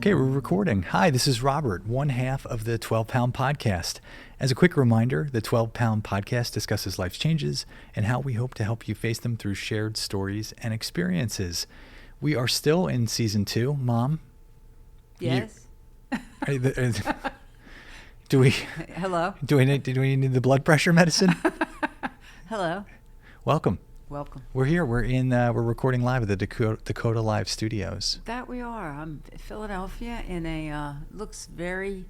Okay, we're recording. Hi, this is Robert, one half of the 12 Pound Podcast. As a quick reminder, the 12 Pound Podcast discusses life's changes and how we hope to help you face them through shared stories and experiences. We are still in season 2. Mom? Yes. Do we Hello. do we need the blood pressure medicine? Hello. Welcome. Welcome. We're here. We're recording live at the Dakota Live Studios. That we are. I'm in Philadelphia in a looks very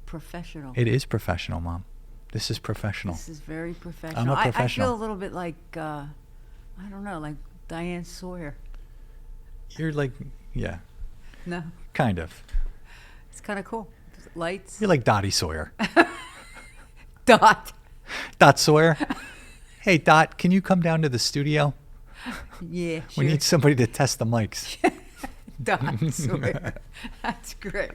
professional. It is professional, Mom. This is professional. This is very professional. I'm a professional. I feel a little bit like I don't know, like Diane Sawyer. You're like, yeah, No, kind of. it's kind of cool. Lights. You're like Dottie Sawyer. Dot. Dot Sawyer. Hey, Dot, can you come down to the studio? Yeah. Sure. We need somebody to test the mics. Dot Sawyer. That's great.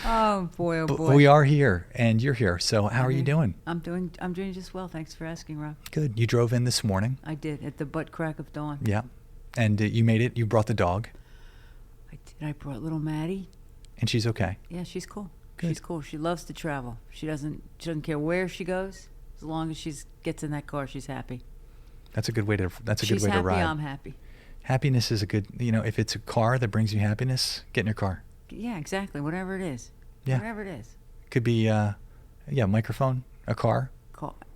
Oh boy. Oh But boy. we are here, and you're here. So how are you Mhm. doing? I'm doing just well. Thanks for asking, Rob. Good. You drove in this morning. I did at the butt crack of dawn. Yeah. And you made it. You brought the dog, I did. I brought little Maddie. and she's okay. Yeah, she's cool. Good. She's cool. She loves to travel. She doesn't care where she goes. As long as she gets in that car, she's happy. That's a good way to. That's a She's good way to happy, ride. I'm happy. Happiness is a good. If it's a car that brings you happiness, get in your car. Yeah, exactly. Whatever it is. Yeah. Whatever it is. Could be, microphone, a car.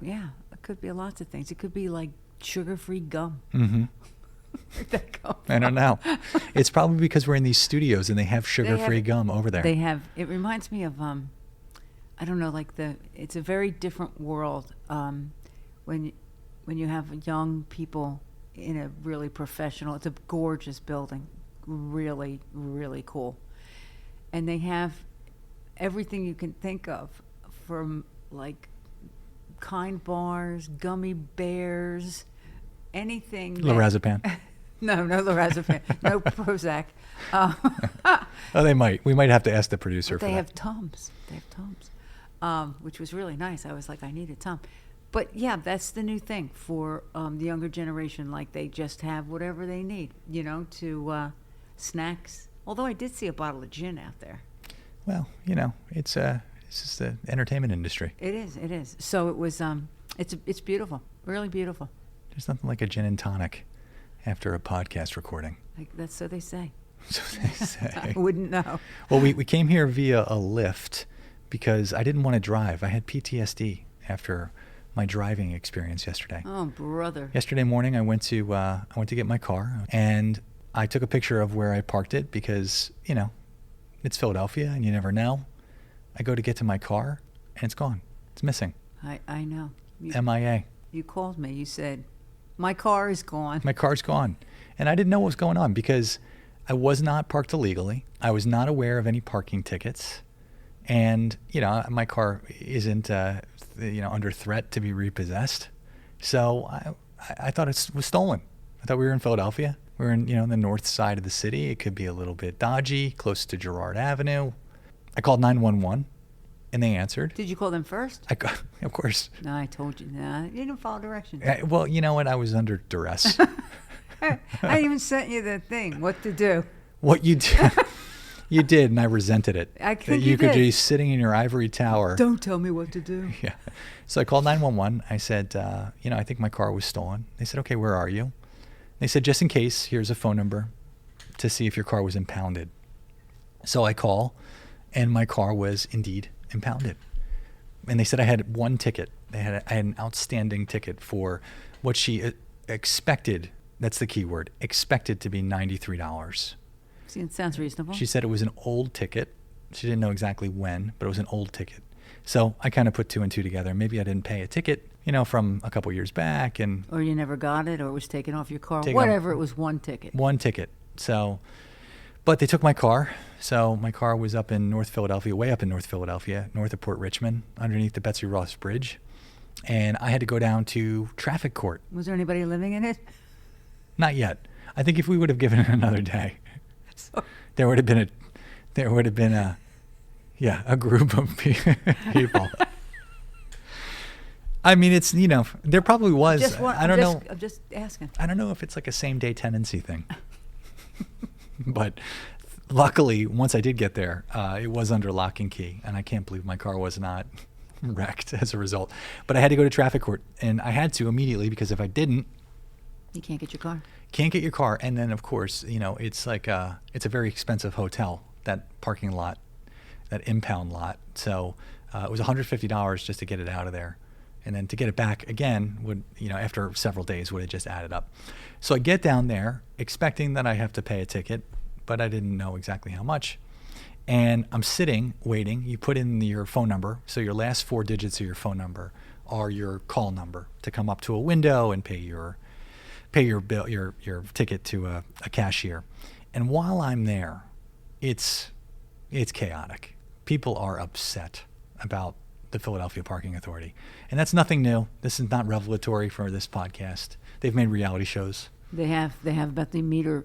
Yeah, it could be lots of things. It could be like sugar-free gum. Mm-hmm. Where'd that come I don't from? know. It's probably because we're in these studios and they have sugar-free gum over there. They have. It reminds me of I don't know, like it's a very different world when you have young people in a really professional. It's a gorgeous building, really, really cool, and they have everything you can think of, from like kind bars, gummy bears, anything. Lorazepam. No lorazepam, no Prozac. Oh, they might. We might have to ask the producer for They that. have Tums. They have Tums, which was really nice. I was like, I need a Tum. But yeah, that's the new thing for the younger generation. Like, they just have whatever they need, to snacks. Although I did see a bottle of gin out there. Well, it's just the entertainment industry. It is. So it was. It's beautiful, really beautiful. There's nothing like a gin and tonic after a podcast recording. Like, that's so they say. So they say. I wouldn't know. Well, we came here via a Lyft because I didn't want to drive. I had PTSD after my driving experience yesterday. Oh, brother. Yesterday morning, I went to get my car, and I took a picture of where I parked it because it's Philadelphia, and you never know. I go to get to my car, and it's gone. It's missing. I know. MIA. You called me. You said, my car is gone. My car's gone. And I didn't know what was going on because I was not parked illegally. I was not aware of any parking tickets. And, my car isn't, under threat to be repossessed. So I thought it was stolen. I thought we were in Philadelphia. We were in, the north side of the city. It could be a little bit dodgy, close to Girard Avenue. I called 911, and they answered. Did you call them first? Of course. No, I told you. No, you didn't follow directions. Well, you know what? I was under duress. I even sent you the thing, what to do. What you did, you did, and I resented it. I That think you you could did. be sitting in your ivory tower. Don't tell me what to do. Yeah. So I called 911. I said, I think my car was stolen. They said, okay, where are you? They said, just in case, here's a phone number to see if your car was impounded. So I call, and my car was indeed impounded. And they said I had one ticket. I had an outstanding ticket for what she expected. That's the key word. Expected to be $93. See, it sounds reasonable. She said it was an old ticket. She didn't know exactly when, but it was an old ticket. So I kind of put two and two together. Maybe I didn't pay a ticket, from a couple years back, and Or you never got it, or it was taken off your car. Taken Whatever, off- it was one ticket. one ticket. So, but they took my car. So my car was up in North Philadelphia, way up in North Philadelphia, north of Port Richmond, underneath the Betsy Ross Bridge. And I had to go down to traffic court. Was there anybody living in it? Not yet. I think if we would have given it another day, So, there would have been a group of people. I mean, it's, there probably was. I don't know. I'm just asking. I don't know if it's like a same day tenancy thing, but luckily, once I did get there, it was under lock and key, and I can't believe my car was not wrecked as a result. But I had to go to traffic court, and I had to immediately, because if I didn't, You can't get your car. can't get your car. And then, of course, it's like it's a very expensive hotel, that parking lot, that impound lot. So it was $150 just to get it out of there. And then to get it back again would, after several days, would have just added up. So I get down there expecting that I have to pay a ticket, but I didn't know exactly how much. And I'm sitting, waiting. You put in your phone number. So your last 4 digits of your phone number are your call number to come up to a window and pay your bill, your ticket to a cashier. And while I'm there, it's chaotic. People are upset about the Philadelphia Parking Authority. And that's nothing new. This is not revelatory for this podcast. They've made reality shows. They have about the meter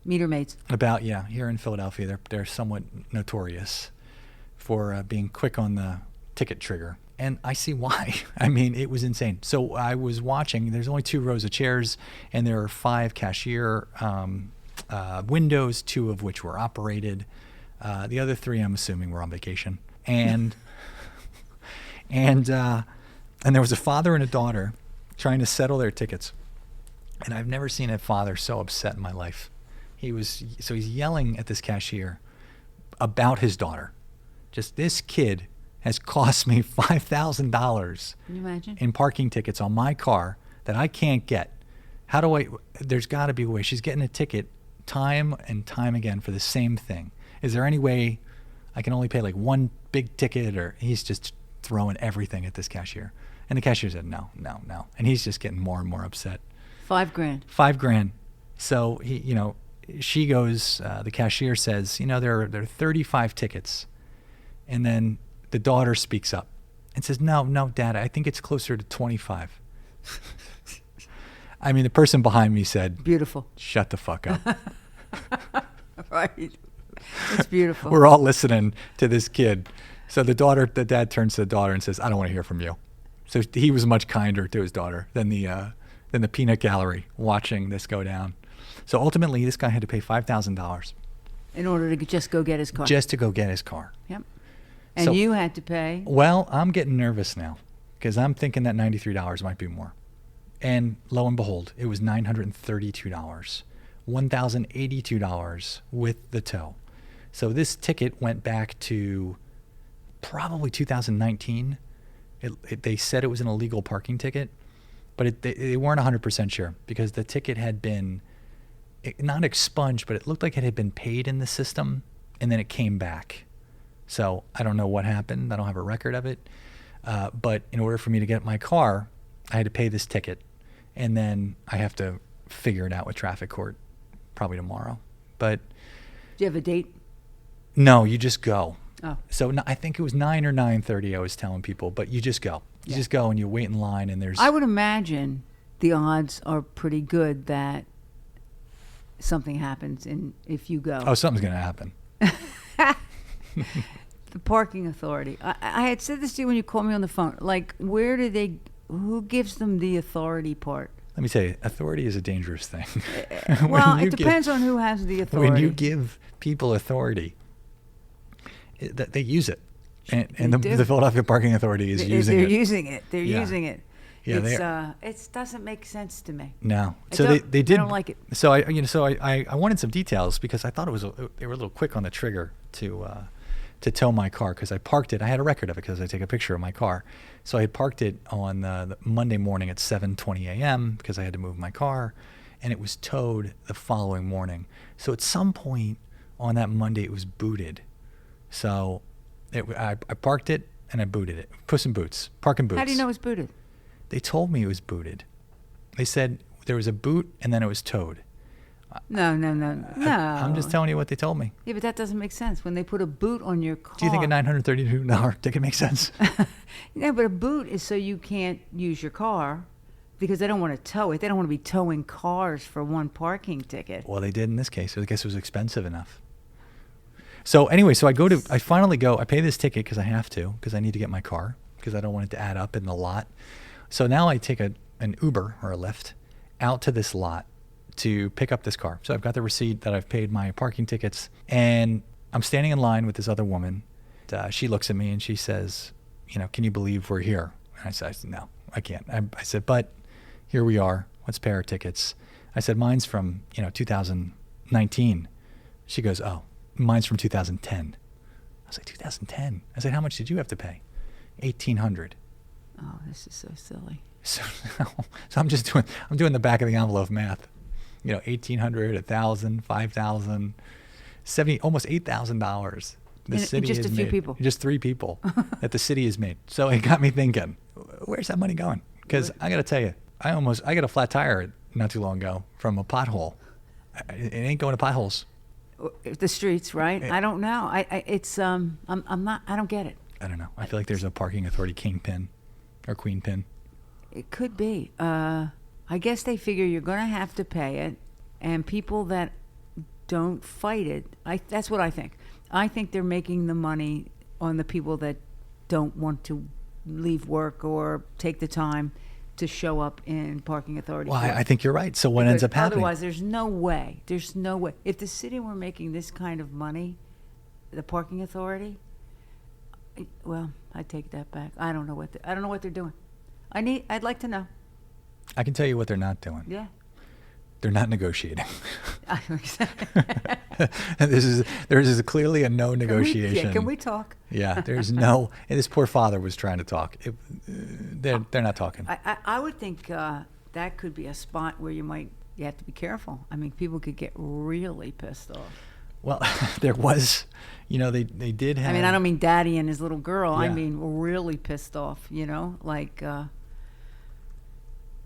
mates. About, here in Philadelphia, they're somewhat notorious for being quick on the ticket trigger. And I see why. I mean, it was insane. So I was watching. There's only 2 rows of chairs, and there are 5 cashier windows, 2 of which were operated. The other 3, I'm assuming, were on vacation. And and there was a father and a daughter trying to settle their tickets. And I've never seen a father so upset in my life. He's yelling at this cashier about his daughter. Just, this kid has cost me $5,000 Can you imagine? in parking tickets on my car that I can't get. There's got to be a way. She's getting a ticket time and time again for the same thing. Is there any way I can only pay like one big ticket? Or he's just throwing everything at this cashier. And the cashier said, no. And he's just getting more and more upset. $5,000. $5,000. So she goes, the cashier says, there are 35 tickets. And then the daughter speaks up and says, no, Dad, I think it's closer to 25. I mean, the person behind me said, Beautiful. Shut the fuck up. Right. It's beautiful. We're all listening to this kid. So the dad turns to the daughter and says, I don't want to hear from you. So he was much kinder to his daughter than the peanut gallery watching this go down. So ultimately, this guy had to pay $5,000 in order to just go get his car. just to go get his car. Yep. And So- you had to pay. Well, I'm getting nervous now because I'm thinking that $93 might be more. And lo and behold, it was $932, $1,082 with the tow. So this ticket went back to probably 2019. They said it was an illegal parking ticket, but they weren't 100% sure because the ticket had been not expunged, but it looked like it had been paid in the system, and then it came back. So I don't know what happened. I don't have a record of it. But in order for me to get my car, I had to pay this ticket, and then I have to figure it out with traffic court probably tomorrow. But Do you have a date? no, you just go. Oh. So I think it was 9 or 9:30 I was telling people, but you just go. You just go and you wait in line, and there's... I would imagine the odds are pretty good that something happens if you go. Oh, something's going to happen. The parking authority. I had said this to you when you called me on the phone. Like, who gives them the authority part? Let me tell you, authority is a dangerous thing. Well, it depends on who has the authority. When you give people authority, they use it. And do. the Philadelphia Parking Authority is using it. They're using it. They're Yeah. using it. Yeah, it doesn't make sense to me. No. I So don't- they did. I don't like it. So I wanted some details because I thought they were a little quick on the trigger to tow my car because I parked it. I had a record of it because I take a picture of my car. So I had parked it on the Monday morning at 7:20 a.m. because I had to move my car, and it was towed the following morning. So at some point on that Monday, it was booted. So I parked it and I booted it. Puss in Boots, parking boots. How do you know it's booted? They told me it was booted. They said there was a boot and then it was towed. No. I'm just telling you what they told me. Yeah, but that doesn't make sense. When they put a boot on your car. Do you think a $932 ticket makes sense? Yeah, but a boot is so you can't use your car because they don't want to tow it. They don't want to be towing cars for one parking ticket. Well, they did in this case. I guess it was expensive enough. So anyway, I finally go. I pay this ticket because I have to, because I need to get my car, because I don't want it to add up in the lot. So now I take an Uber or a Lyft out to this lot to pick up this car. So I've got the receipt that I've paid my parking tickets, and I'm standing in line with this other woman. She looks at me and she says, can you believe we're here? And I said, no, I can't. I said, but here we are. Let's pay our tickets. I said, mine's from, 2019. She goes, oh, mine's from 2010. I was like, 2010? I said, how much did you have to pay? $1,800. Oh, this is so silly. So I'm doing the back of the envelope math. $1,800, $1,000, $5,000, $70, almost $8,000. The city just has a few made, people. just 3 people that the city has made. So it got me thinking, where's that money going? Because I got to tell you, I got a flat tire not too long ago from a pothole. It ain't going to potholes. The streets, right? I don't know. I don't get it. I don't know. I feel like there's a parking authority kingpin or queen pin. It could be. I guess they figure you're going to have to pay it, and people that don't fight it, that's what I think. I think they're making the money on the people that don't want to leave work or take the time to show up in parking authority. Well, I think you're right. So what ends up happening? Otherwise, there's no way. There's no way. If the city were making this kind of money, the parking authority, well, I take that back. I don't know what they're doing. I'd like to know. I can tell you what they're not doing. Yeah. They're not negotiating. There is clearly a no negotiation. Can we talk? Yeah, there's no. And this poor father was trying to talk. They're not talking. I would think that could be a spot where you have to be careful. I mean, people could get really pissed off. Well, there was, they did have. I mean, I don't mean Daddy and his little girl. Yeah. I mean, really pissed off. Like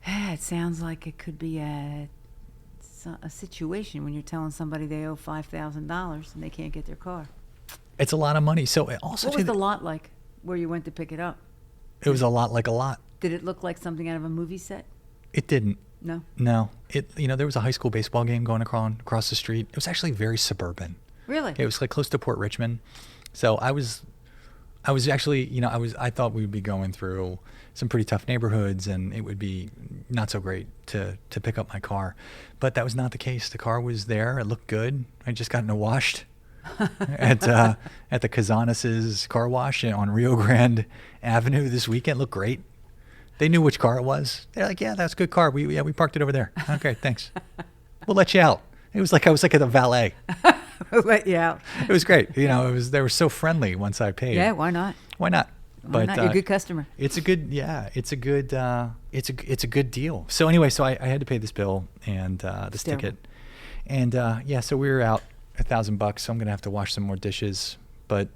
it sounds like it could be a situation when you're telling somebody they owe $5,000 and they can't get their car. It's a lot of money. So also, what was the lot like where you went to pick it up? It was a lot like a lot. Did it look like something out of a movie set? It didn't. No. There was a high school baseball game going across the street. It was actually very suburban. Really? It was like close to Port Richmond. So I was actually, I thought we would be going through some pretty tough neighborhoods, and it would be not so great to pick up my car. But that was not the case. The car was there. It looked good. I just gotten it washed at the Cazanas' car wash on Rio Grande Avenue this weekend. It looked great. They knew which car it was. They're like, yeah, that's a good car. We parked it over there. Okay, thanks. We'll let you out. It was like I was like at the valet. We'll let you out. It was great. They were so friendly once I paid. Yeah, why not? Why not? Why not? You're a good customer. It's a good deal. So anyway, so I had to pay this bill and this ticket, and so we were out $1,000. So I'm gonna have to wash some more dishes. But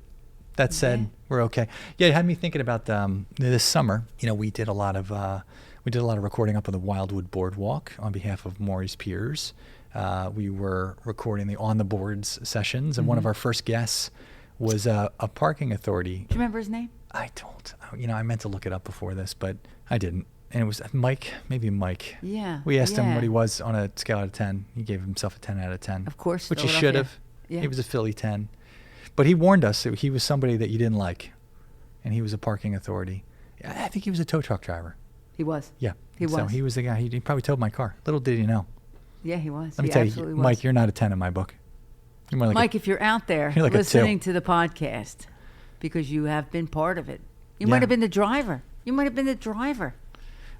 that said, we're okay. Yeah, it had me thinking about this summer. We did a lot of recording up on the Wildwood Boardwalk on behalf of Maury's Piers. We were recording the On the Boards sessions, and one of our first guests was a parking authority. Do you remember his name? I don't. I meant to look it up before this, but I didn't. And it was Mike, maybe Mike. Yeah. We asked him what he was on a scale out of 10. He gave himself a 10 out of 10. Of course. Which he should have. Yeah. He was a Philly 10. But he warned us that he was somebody that you didn't like. And he was a parking authority. I think he was a tow truck driver. He was. Yeah. He was. So he was the guy. He probably towed my car. Little did he know. Yeah, he was. Let me tell you, Mike, you're not a 10 in my book. You're more like Mike, if you're out there like listening to the podcast, because you have been part of it, you might have been the driver.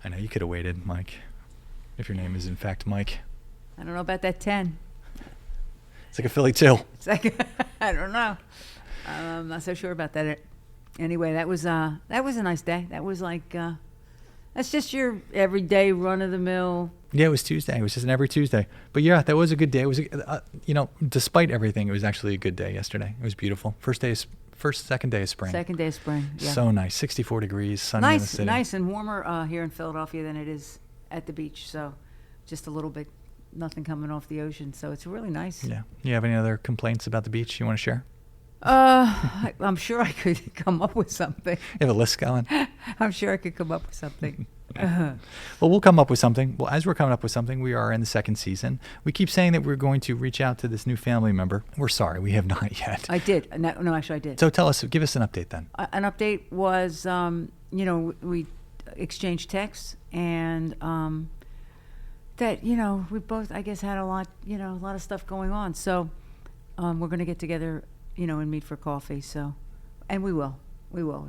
I know. You could have waited, Mike, if your name is in fact Mike. I don't know about that 10. It's like a Philly 2. It's like, I don't know. I'm not so sure about that. Anyway, that was a nice day. That was like, that's just your everyday run-of-the-mill. Yeah, it was Tuesday. It was just an every Tuesday. But yeah, that was a good day. It was, despite everything, it was actually a good day yesterday. It was beautiful. Second day of spring. Second day of spring. Yeah. So nice. 64 degrees, sunny in the city. Nice and warmer here in Philadelphia than it is at the beach. So just a little bit, nothing coming off the ocean. So it's really nice. Yeah. You have any other complaints about the beach you want to share? I'm sure I could come up with something. You have a list going? I'm sure I could come up with something. Well, we'll come up with something. Well, as we're coming up with something, we are in the second season. We keep saying that we're going to reach out to this new family member. We're sorry, we have not yet. I did. No, actually, I did. So give us an update then. An update was, we exchanged texts, and that, we both, I guess, had a lot of stuff going on. So we're going to get together, and meet for coffee. So, and we will.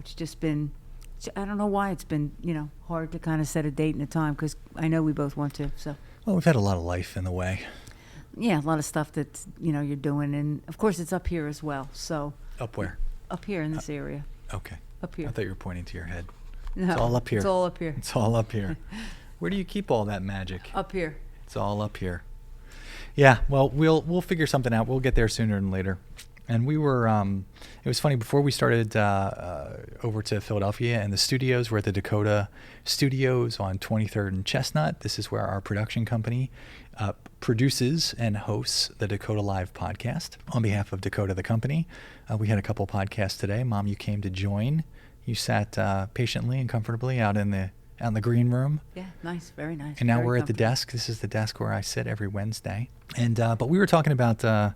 It's just been, I don't know why it's been, hard to kind of set a date and a time, because I know we both want to. So. Well, we've had a lot of life in the way. Yeah, a lot of stuff that, you're doing. And, of course, it's up here as well. So. Up where? Up here in this area. Okay. Up here. I thought you were pointing to your head. No, it's all up here. It's all up here. It's all up here. Where do you keep all that magic? Up here. It's all up here. Yeah, well, we'll figure something out. We'll get there sooner than later. And we were, it was funny, before we started over to Philadelphia and the studios, we're at the Dakota Studios on 23rd and Chestnut. This is where our production company produces and hosts the Dakota Live podcast on behalf of Dakota, the company. We had a couple podcasts today. Mom, you came to join. You sat patiently and comfortably out in the green room. Yeah, nice, very nice. And now very we're at the desk. This is the desk where I sit every Wednesday. And but we were talking about, and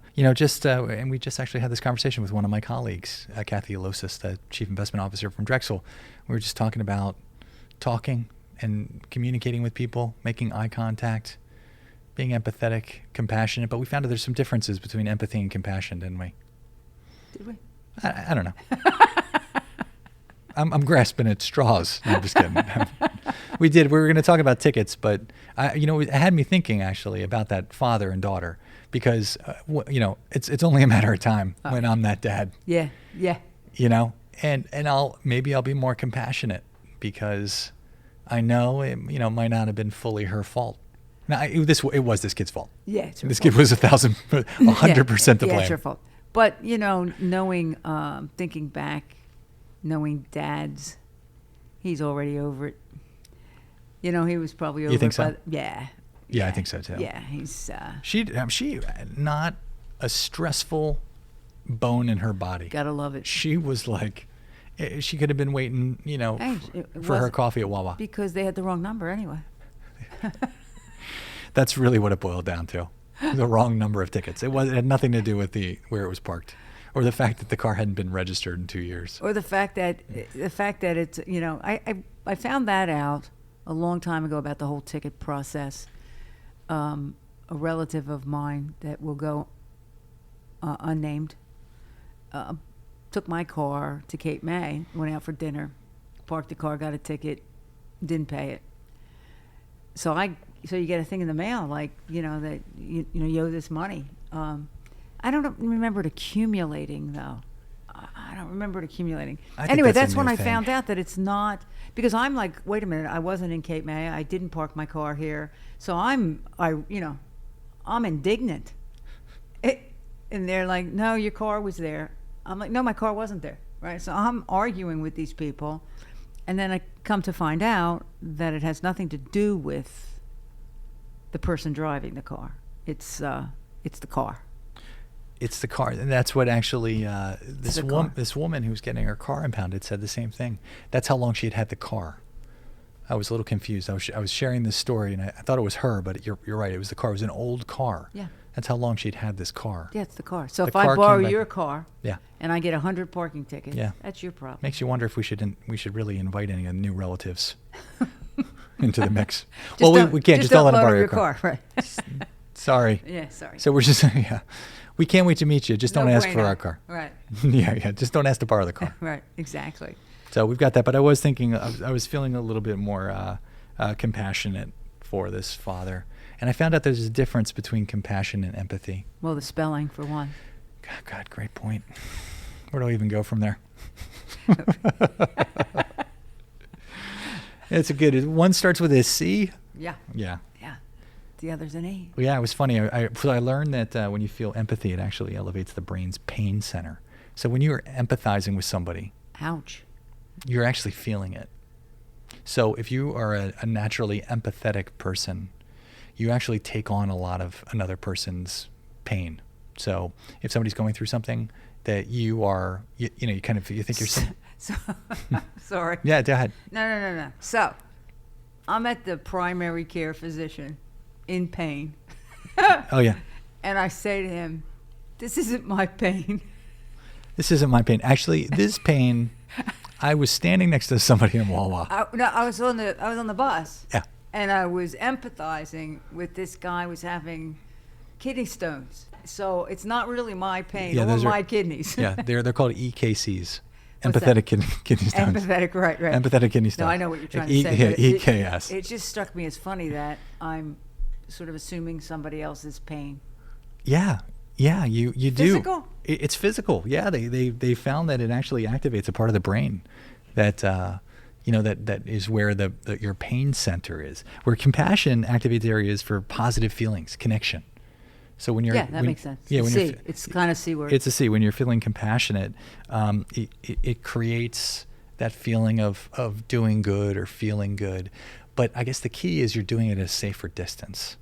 we just actually had this conversation with one of my colleagues, Kathy Alosis, the Chief Investment Officer from Drexel. We were just talking about talking and communicating with people, making eye contact, being empathetic, compassionate. But we found that there's some differences between empathy and compassion, didn't we? Did we? I don't know. I'm grasping at straws. No, I'm just kidding. We were going to talk about tickets, but it had me thinking actually about that father and daughter, because it's only a matter of time when I'm that dad. Yeah. And I'll be more compassionate, because I know it might not have been fully her fault. Now it was this kid's fault. Yeah, it's her this fault. kid was 100% to blame. Yeah, it's her fault. But knowing, thinking back, knowing Dad's, he's already over it. He was probably over it. You think so? But yeah, I think so too. Yeah, he's. She not a stressful bone in her body. Gotta love it. She was like, she could have been waiting, for her coffee at Wawa. Because they had the wrong number anyway. That's really what it boiled down to. The wrong number of tickets. It had nothing to do with where it was parked, or the fact that the car hadn't been registered in 2 years, or the fact that it's I found that out a long time ago about the whole ticket process. A relative of mine that will go unnamed took my car to Cape May, went out for dinner, parked the car, got a ticket, didn't pay it. So you get a thing in the mail that you owe this money. I don't remember it accumulating though. I don't remember it accumulating. Anyway, that's when I found out that it's not, because I'm like, wait a minute, I wasn't in Cape May. I didn't park my car here. So I'm indignant. And they're like, no, your car was there. I'm like, no, my car wasn't there. Right. So I'm arguing with these people. And then I come to find out that it has nothing to do with the person driving the car. It's the car. It's the car, and that's what actually this woman who's getting her car impounded said the same thing. That's how long she had the car. I was a little confused. I was sharing this story, and I thought it was her, but you're right. It was the car. It was an old car. Yeah. That's how long she'd had this car. Yeah, it's the car. So if I borrow your car, yeah, and I get 100 parking tickets, yeah, that's your problem. Makes you wonder if we should really invite any new relatives into the mix. Well, we can't just don't let them borrow your car. Right. Sorry. Yeah, sorry. So we're just we can't wait to meet you. Just don't ask for our car. Right. Yeah. Just don't ask to borrow the car. Right. Exactly. So we've got that. But I was thinking, I was feeling a little bit more compassionate for this father. And I found out there's a difference between compassion and empathy. Well, the spelling, for one. God, great point. Where do I even go from there? It's a good. One starts with a C. Yeah. Yeah. Yeah. The other's an E. Yeah, it was funny. I learned that when you feel empathy, it actually elevates the brain's pain center. So when you're empathizing with somebody, ouch, you're actually feeling it. So if you are a naturally empathetic person, you actually take on a lot of another person's pain. So if somebody's going through something that you are, you think you're sorry. Yeah, go ahead. No. So I'm at the primary care physician in pain. Oh, yeah. And I say to him, this isn't my pain. This isn't my pain. Actually, this pain, I was standing next to somebody in Wawa. I was on the bus. Yeah. and I was empathizing with this guy who was having kidney stones. So it's not really my pain or my kidneys. Yeah, they're called EKCs. What's Empathetic kidney stones. Empathetic, right. Empathetic kidney stones. No, I know what you're trying to say. But EKS. It just struck me as funny that I'm sort of assuming somebody else's pain. Yeah, you do. Physical? It's physical. Yeah, they found that it actually activates a part of the brain that that is where your pain center is. Where compassion activates areas for positive feelings, connection. So when you're that makes sense. Yeah, It's kind of C word. It's a C. When you're feeling compassionate, it creates that feeling of doing good or feeling good. But I guess the key is you're doing it at a safer distance.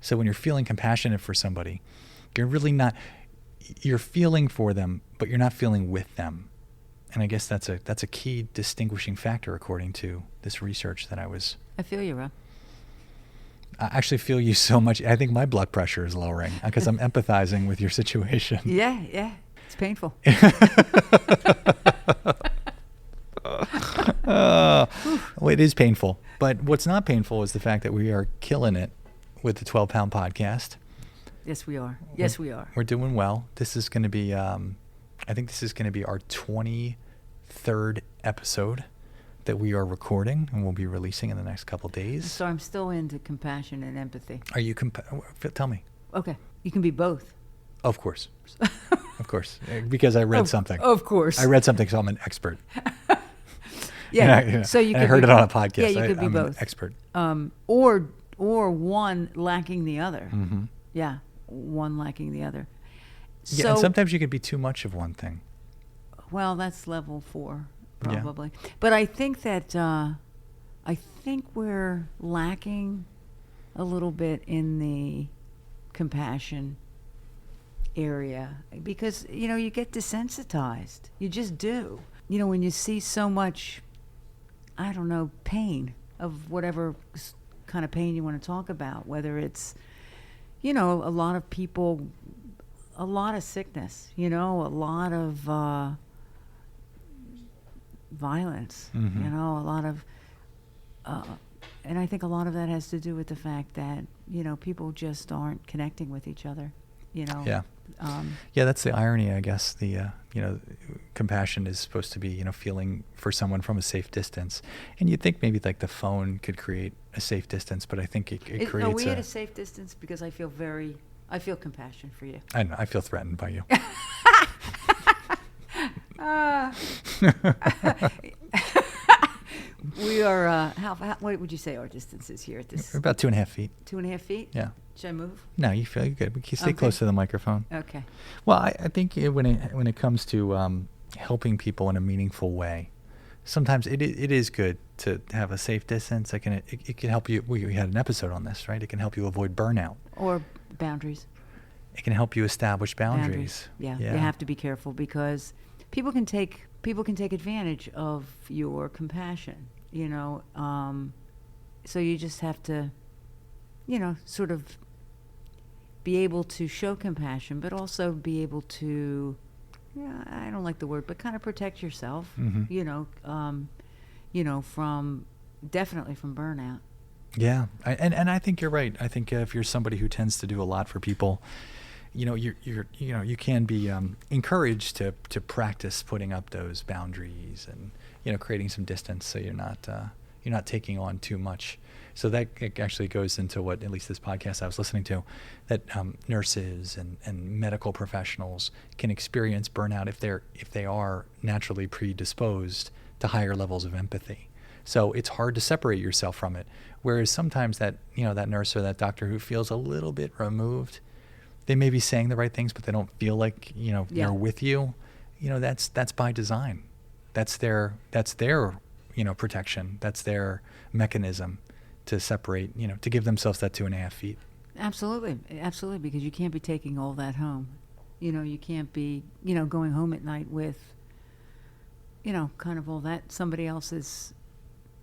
So when you're feeling compassionate for somebody, you're feeling for them, but you're not feeling with them. And I guess that's a key distinguishing factor according to this research that I feel you, Rob. I actually feel you so much. I think my blood pressure is lowering because I'm empathizing with your situation. Yeah. It's painful. Well, it is painful. But what's not painful is the fact that we are killing it with the 12-Pound Podcast. Yes, we are. We're doing well. This is going to be, I think this is going to be our 23rd episode that we are recording and we'll be releasing in the next couple days. So I'm still into compassion and empathy. Are you, tell me. Okay. You can be both. Of course. Of course. Because I read something. Of course. I read something, so I'm an expert. Yeah. So you I heard it on a podcast. Yeah, you could be I'm both. An expert. Or one lacking the other. Mm-hmm. Yeah. One lacking the other. Yeah, So, and sometimes you could be too much of one thing. well, that's level 4, probably. Yeah. But I think that we're lacking a little bit in the compassion area because you get desensitized. You just do. When you see so much, I don't know, pain of whatever kind of pain you want to talk about, whether it's a lot of people, a lot of sickness, a lot of violence, Mm-hmm. a lot of, and I think a lot of that has to do with the fact that, people just aren't connecting with each other, Yeah. Yeah, that's the irony, I guess. The compassion is supposed to be feeling for someone from a safe distance, and you'd think maybe like the phone could create a safe distance, but I think it creates. Are we at a safe distance? Because I feel compassion for you. I know. I feel threatened by you. We are. What would you say our distance is here at this? We're about 2.5 feet. 2.5 feet. Yeah. Should I move? No, you feel good. We can stay Okay. close to the microphone. Okay. Well, I think when it comes to helping people in a meaningful way, sometimes it is good to have a safe distance. It can help you. We had an episode on this, right? It can help you avoid burnout. Or boundaries. It can help you establish boundaries. Yeah. You have to be careful because people can take advantage of your compassion. So you just have to, sort of be able to show compassion, but also be able to, I don't like the word, but kind of protect yourself, Mm-hmm. Definitely from burnout. Yeah, and I think you're right. I think if you're somebody who tends to do a lot for people, you can be encouraged to practice putting up those boundaries and creating some distance so you're not taking on too much. So that actually goes into what at least this podcast I was listening to, that nurses and medical professionals can experience burnout if they are naturally predisposed to higher levels of empathy. So it's hard to separate yourself from it. Whereas sometimes that that nurse or that doctor who feels a little bit removed, they may be saying the right things, but they don't feel like they're with you. That's by design. That's their protection. That's their mechanism to separate, to give themselves that 2.5 feet. Absolutely, because you can't be taking all that home. You can't be, going home at night with, kind of all that somebody else's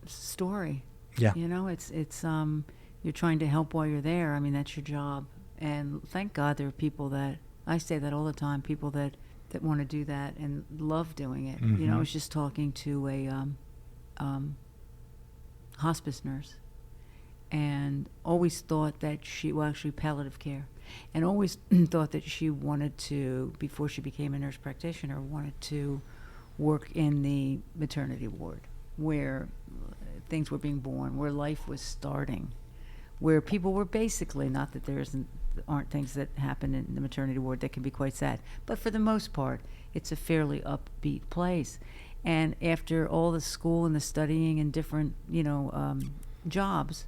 story. Yeah. It's you're trying to help while you're there. I mean, that's your job. And thank God there are people that, I say that all the time, people that want to do that and love doing it. Mm-hmm. I was just talking to a hospice nurse, and always thought that actually palliative care, and always thought that she wanted to, before she became a nurse practitioner, wanted to work in the maternity ward where things were being born, where life was starting, where people were basically, not that aren't things that happen in the maternity ward that can be quite sad, but for the most part, it's a fairly upbeat place. And after all the school and the studying and different, jobs,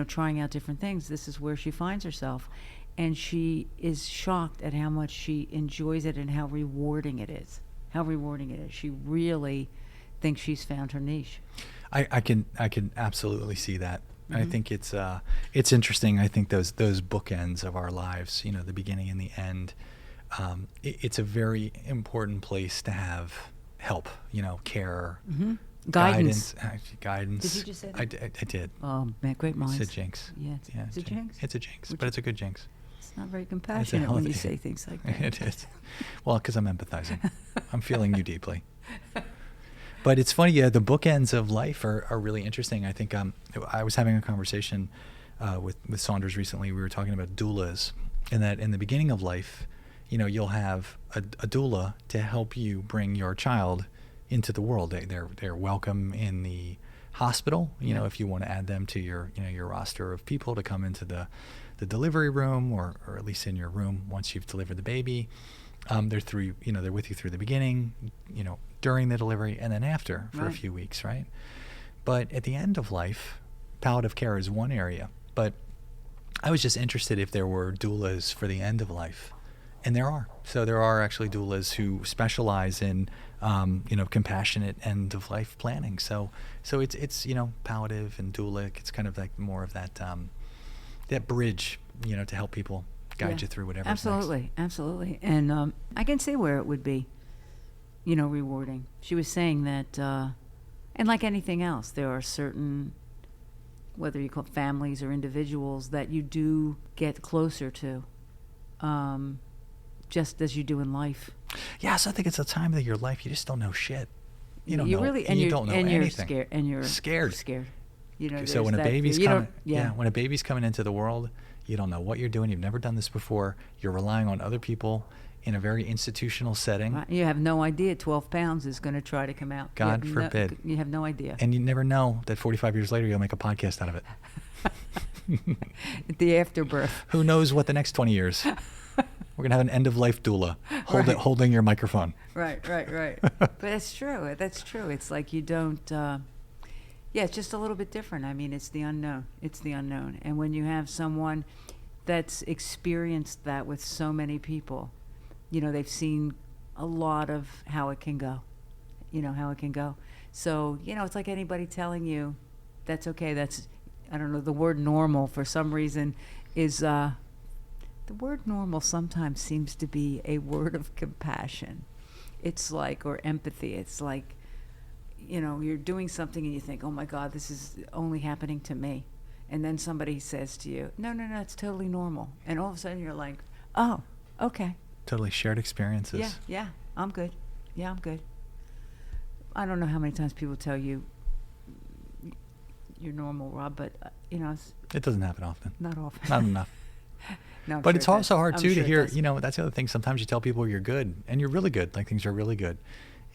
trying out different things, this is where she finds herself. And she is shocked at how much she enjoys it and how rewarding it is. She really thinks she's found her niche. I can absolutely see that. Mm-hmm. I think it's interesting. I think those bookends of our lives, the beginning and the end, it's a very important place to have help, care, Mm-hmm. guidance. Did you just say that? I did. Oh, man, great minds. It's a jinx. Yeah, it's a jinx? It's a jinx, but it's a good jinx. It's not very compassionate when you say things like that. It is. Well, because I'm empathizing. I'm feeling you deeply. But it's funny, the bookends of life are really interesting. I think I was having a conversation with Saunders recently. We were talking about doulas, and that in the beginning of life, you'll have a doula to help you bring your child into the world. They're welcome in the hospital, if you want to add them to your roster of people to come into the delivery room, or at least in your room once you've delivered the baby. They're with you through the beginning, during the delivery, and then after for a few weeks, right? But at the end of life, palliative care is one area. But I was just interested if there were doulas for the end of life. And there are. So there are actually doulas who specialize in, compassionate end of life planning. So it's palliative and doula. It's kind of like more of that bridge, to help people guide you through whatever. Absolutely. And I can see where it would be, rewarding. She was saying that, and like anything else, there are certain, whether you call it families or individuals, that you do get closer to. Just as you do in life. Yeah, so I think it's a time of your life you just don't know shit. You don't know anything. You're scared. And you're scared. So when a baby's when a baby's coming into the world, you don't know what you're doing. You've never done this before. You're relying on other people in a very institutional setting. Right. You have no idea 12 pounds is going to try to come out. God forbid. You have no idea. And you never know that 45 years later you'll make a podcast out of it. The afterbirth. Who knows what the next 20 years. We're going to have an end-of-life doula holding your microphone. Right. But it's true. That's true. It's like you don't... it's just a little bit different. I mean, it's the unknown. And when you have someone that's experienced that with so many people, they've seen a lot of how it can go. So, it's like anybody telling you that's okay. I don't know, the word normal for some reason is... the word normal sometimes seems to be a word of compassion. It's like, or empathy. It's like, you're doing something and you think, oh my God, this is only happening to me. And then somebody says to you, no, it's totally normal. And all of a sudden you're like, oh, okay. Totally shared experiences. Yeah, I'm good. I don't know how many times people tell you you're normal, Rob, but, it doesn't happen often. Not often. Not enough. No, but it's also hard too to hear, does. That's the other thing. Sometimes you tell people you're good and you're really good, like things are really good.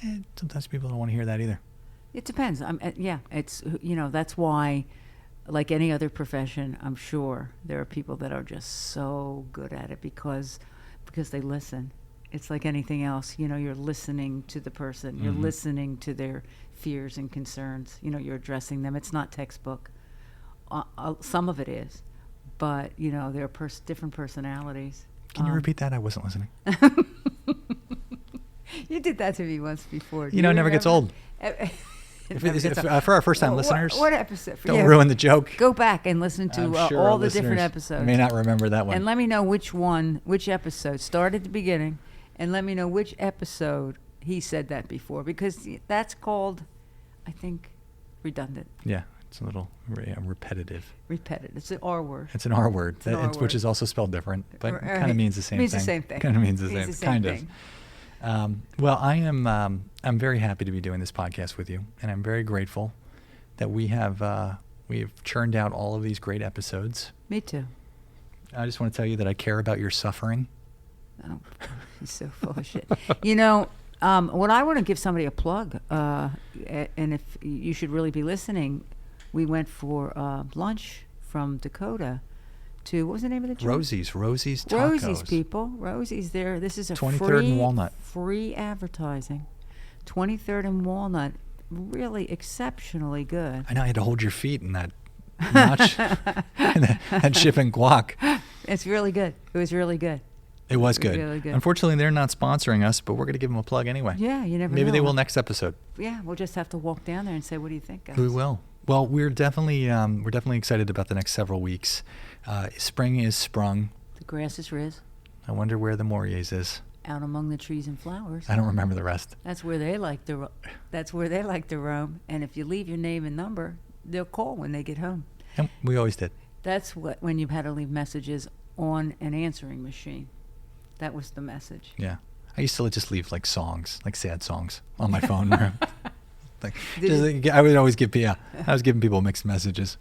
And sometimes people don't want to hear that either. It depends. It's, that's why, like any other profession, I'm sure there are people that are just so good at it because they listen. It's like anything else, you're listening to the person, you're listening to their fears and concerns, you're addressing them. It's not textbook. Some of it is. But, there are different personalities. Can you repeat that? I wasn't listening. You did that to me once before. It never gets old. For our first-time listeners, what episode? Don't ruin the joke. Go back and listen to all the different episodes. May not remember that one. And let me know which episode. Start at the beginning, and let me know which episode he said that before, because that's called, I think, redundant. Yeah. It's a little repetitive. It's an R word. It's an R word, which is also spelled different, but kind of means the same thing. Means the same thing. Kind of means the same thing. Well, I'm very happy to be doing this podcast with you, and I'm very grateful that we have We've churned out all of these great episodes. Me too. I just want to tell you that I care about your suffering. Oh, he's so full of shit. You know, what I want to give somebody a plug, and if you should really be listening, we went for lunch from Dakota to, what was the name of the joint? Rosie's Tacos. Rosie's, people. Rosie's there. This is a 23rd and Walnut. Free advertising. 23rd and Walnut. Really exceptionally good. I know I had to hold your feet in that notch, that chip and guac. It's really good. It was really good. It was good. Really good. Unfortunately, they're not sponsoring us, but we're going to give them a plug anyway. Yeah, you never know. Maybe they will next episode. Yeah, we'll just have to walk down there and say, what do you think, guys? We will. Well, we're definitely excited about the next several weeks. Spring is sprung. The grass is riz. I wonder where the Moriers is. Out among the trees and flowers. I don't remember the rest. That's where they like to. That's where they like to roam. And if you leave your name and number, they'll call when they get home. And we always did. That's when you've had to leave messages on an answering machine. That was the message. Yeah, I used to just leave like songs, like sad songs, on my phone. I would always give. Yeah, I was giving people mixed messages.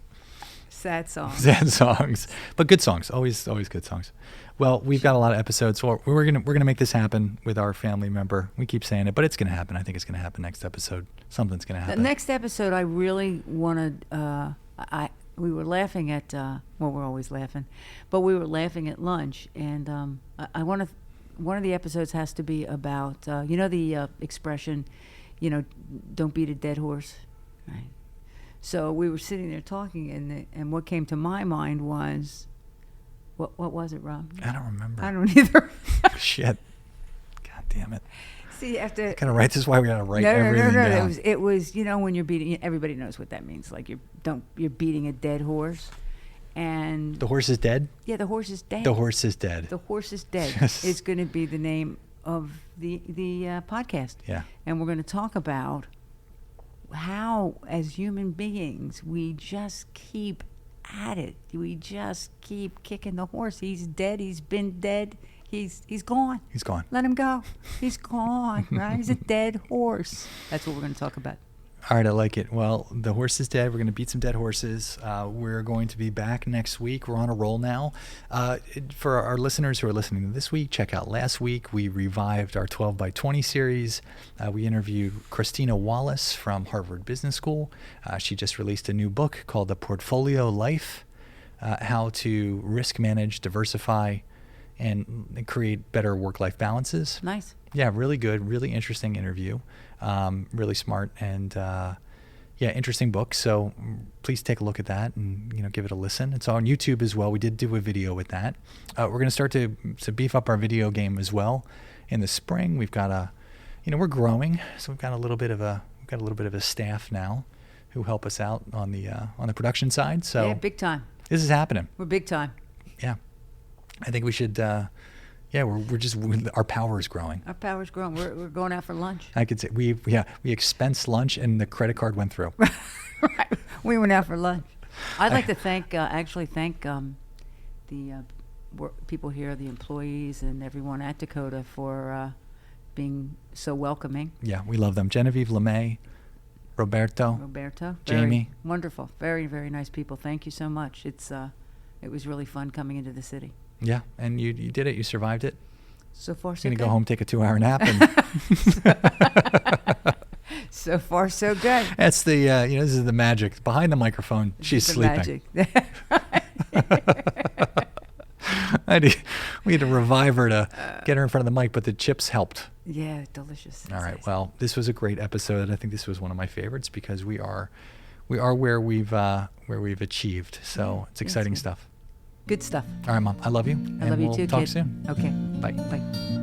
Sad songs. Sad songs, but good songs. Always good songs. Well, we've got a lot of episodes, so we're gonna make this happen with our family member. We keep saying it, but it's gonna happen. I think it's gonna happen next episode. Something's gonna happen. The next episode, I really wanted. We were laughing at. Well, we're always laughing, but we were laughing at lunch, and I want to. One of the episodes has to be about the expression, don't beat a dead horse, right? So we were sitting there talking, and what came to my mind was, what was it, Rob? I don't remember. I don't either. Shit. God damn it. See, after gotta write. This is why we gotta write everything down. It was when you're beating. Everybody knows what that means. Like you're beating a dead horse, and the horse is dead. Yeah, the horse is dead. The horse is dead. The horse is dead. Is going to be the name of the podcast. Yeah. And we're going to talk about how, as human beings, we just keep at it. We just keep kicking the horse. He's dead. He's been dead. He's gone. He's gone. Let him go. He's gone, right? He's a dead horse. That's what we're going to talk about. All right, I like it. Well, the horse is dead. We're going to beat some dead horses. We're going to be back next week. We're on a roll now. For our listeners who are listening this week, check out last week. We revived our 12 by 20 series. We interviewed Christina Wallace from Harvard Business School. She just released a new book called The Portfolio Life, How to Risk Manage, Diversify, and create better work-life balances. Nice. Yeah, really good, really interesting interview. Really smart and interesting book. So please take a look at that and give it a listen. It's on YouTube as well. We did do a video with that. We're going to start to beef up our video game as well in the spring. We've got we're growing, so we've got a little bit of a staff now who help us out on the production side. So yeah, big time. This is happening. We're big time. Yeah, I think we should. Our power is growing. Our power's growing. We're going out for lunch. I could say we expensed lunch and the credit card went through. Right. We went out for lunch. I'd like to thank the people here, the employees and everyone at Dakota for being so welcoming. Yeah, we love them. Genevieve LeMay, Roberto, Jamie. Wonderful. Very, very nice people. Thank you so much. It was really fun coming into the city. Yeah, and you did it. You survived it. So far, so good. You're going to go home, take a 2-hour nap. And so far, so good. That's the, this is the magic. Behind the microphone, she's sleeping. Magic. We had to revive her to get her in front of the mic, but the chips helped. Yeah, delicious. All right. Well, this was a great episode. I think this was one of my favorites because we are where we've achieved. So it's exciting stuff. Good stuff. All right, Mom. I love you. I love you too, talk kid. soon. Okay. Bye. Bye.